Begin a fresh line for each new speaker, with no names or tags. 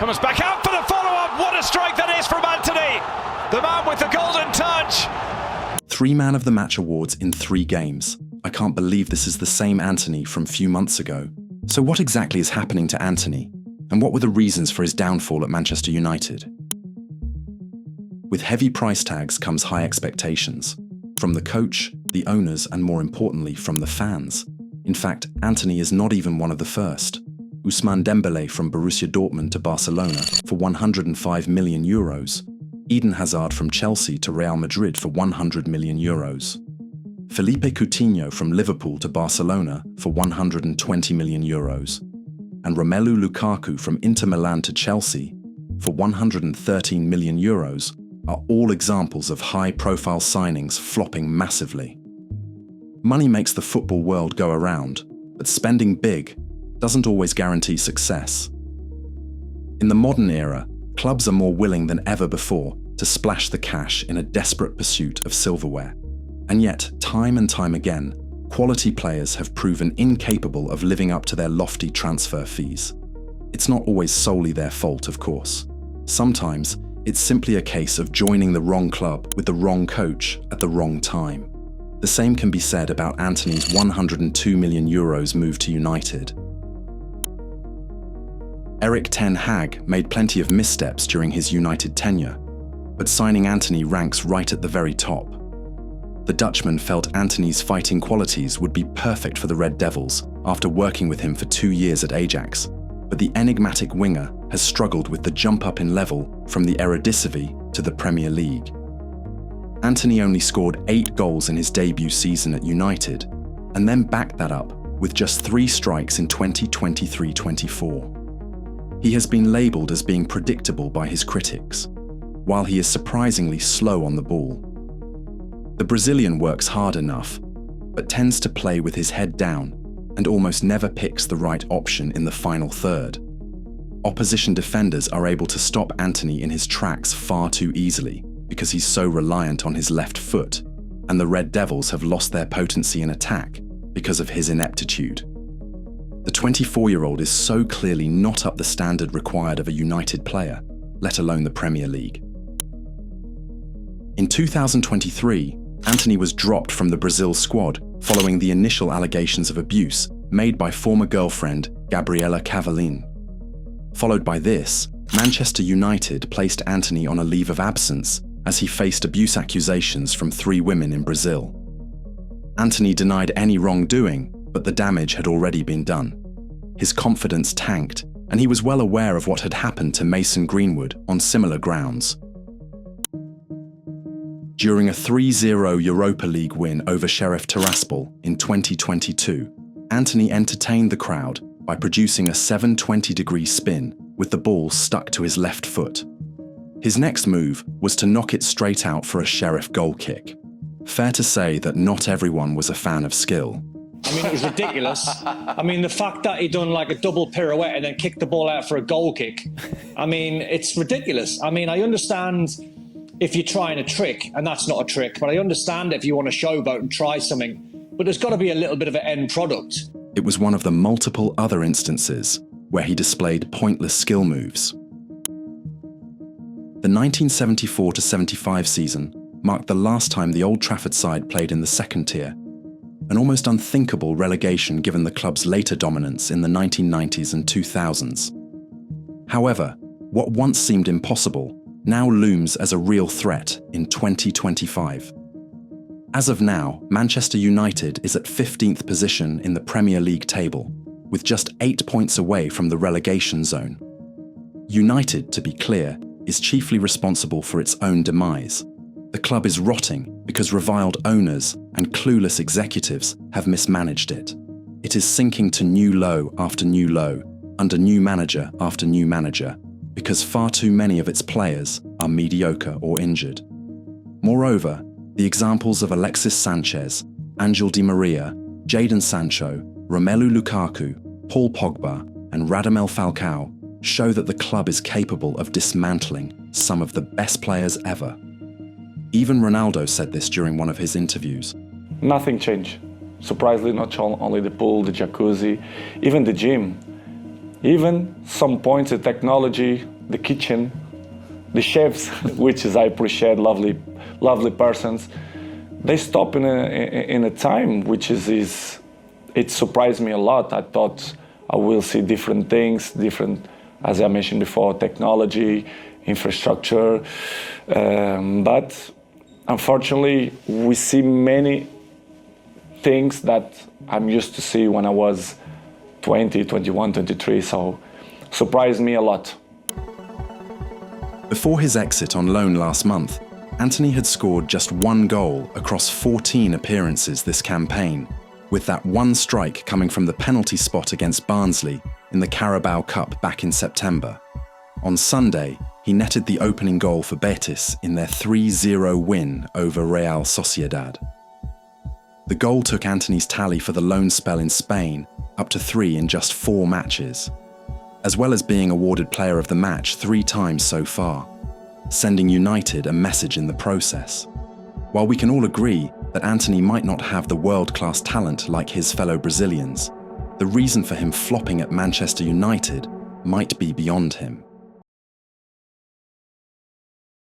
Comes back out for the follow-up. What a strike that is from Antony, the man with the golden touch.
3 Man of the Match awards in 3 games. I can't believe this is the same Antony from few months ago. So what exactly is happening to Antony? And what were the reasons for his downfall at Manchester United? With heavy price tags comes high expectations. From the coach, the owners, and more importantly, from the fans. In fact, Antony is not even one of the first. Ousmane Dembélé from Borussia Dortmund to Barcelona for €105 million. Eden Hazard from Chelsea to Real Madrid for €100 million. Felipe Coutinho from Liverpool to Barcelona for €120 million. And Romelu Lukaku from Inter Milan to Chelsea for €113 million are all examples of high-profile signings flopping massively. Money makes the football world go around, but spending big doesn't always guarantee success. In the modern era, clubs are more willing than ever before to splash the cash in a desperate pursuit of silverware. And yet, time and time again, quality players have proven incapable of living up to their lofty transfer fees. It's not always solely their fault, of course. Sometimes, it's simply a case of joining the wrong club with the wrong coach at the wrong time. The same can be said about Antony's €102 million move to United. Erik ten Hag made plenty of missteps during his United tenure, but signing Antony ranks right at the very top. The Dutchman felt Antony's fighting qualities would be perfect for the Red Devils after working with him for 2 years at Ajax, but the enigmatic winger has struggled with the jump up in level from the Eredivisie to the Premier League. Antony only scored 8 goals in his debut season at United, and then backed that up with just 3 strikes in 2023-24. He has been labelled as being predictable by his critics, while he is surprisingly slow on the ball. The Brazilian works hard enough, but tends to play with his head down and almost never picks the right option in the final third. Opposition defenders are able to stop Antony in his tracks far too easily because he's so reliant on his left foot, and the Red Devils have lost their potency in attack because of his ineptitude. The 24-year-old is so clearly not up the standard required of a United player, let alone the Premier League. In 2023, Antony was dropped from the Brazil squad following the initial allegations of abuse made by former girlfriend Gabriela Cavallin. Followed by this, Manchester United placed Antony on a leave of absence as he faced abuse accusations from 3 women in Brazil. Antony denied any wrongdoing, but the damage had already been done. His confidence tanked, and he was well aware of what had happened to Mason Greenwood on similar grounds. During a 3-0 Europa League win over Sheriff Tiraspol in 2022, Antony entertained the crowd by producing a 720-degree spin with the ball stuck to his left foot. His next move was to knock it straight out for a Sheriff goal kick. Fair to say that not everyone was a fan of skill.
I mean, it was ridiculous. I mean, the fact that he done like a double pirouette and then kicked the ball out for a goal kick, I mean, it's ridiculous. I mean, I understand if you're trying a trick, and that's not a trick, but I understand if you want to showboat and try something, but there's got to be a little bit of an end product.
It was one of the multiple other instances where he displayed pointless skill moves. The 1974-75 season marked the last time the Old Trafford side played in the second tier, an almost unthinkable relegation given the club's later dominance in the 1990s and 2000s. However, what once seemed impossible now looms as a real threat in 2025. As of now, Manchester United is at 15th position in the Premier League table, with just 8 points away from the relegation zone. United, to be clear, is chiefly responsible for its own demise. The club is rotting because reviled owners and clueless executives have mismanaged it. It is sinking to new low after new low, under new manager after new manager, because far too many of its players are mediocre or injured. Moreover, the examples of Alexis Sanchez, Angel Di Maria, Jadon Sancho, Romelu Lukaku, Paul Pogba, and Radamel Falcao show that the club is capable of dismantling some of the best players ever. Even Ronaldo said this during one of his interviews.
Nothing changed. Surprisingly, not only the pool, the jacuzzi, even the gym. Even some points, the technology, the kitchen, the chefs, which is I appreciate, lovely persons, they stop in a time which is it surprised me a lot. I thought I will see different things, as I mentioned before, technology, infrastructure, but unfortunately we see many things that I'm used to see when I was 20, 21, 23, so surprised me a lot.
Before his exit on loan last month, Antony had scored just 1 goal across 14 appearances this campaign, with that one strike coming from the penalty spot against Barnsley in the Carabao Cup back in September. On Sunday, he netted the opening goal for Betis in their 3-0 win over Real Sociedad. The goal took Antony's tally for the loan spell in Spain up to 3 in just 4 matches, as well as being awarded Player of the Match 3 times so far, sending United a message in the process. While we can all agree that Antony might not have the world-class talent like his fellow Brazilians, the reason for him flopping at Manchester United might be beyond him.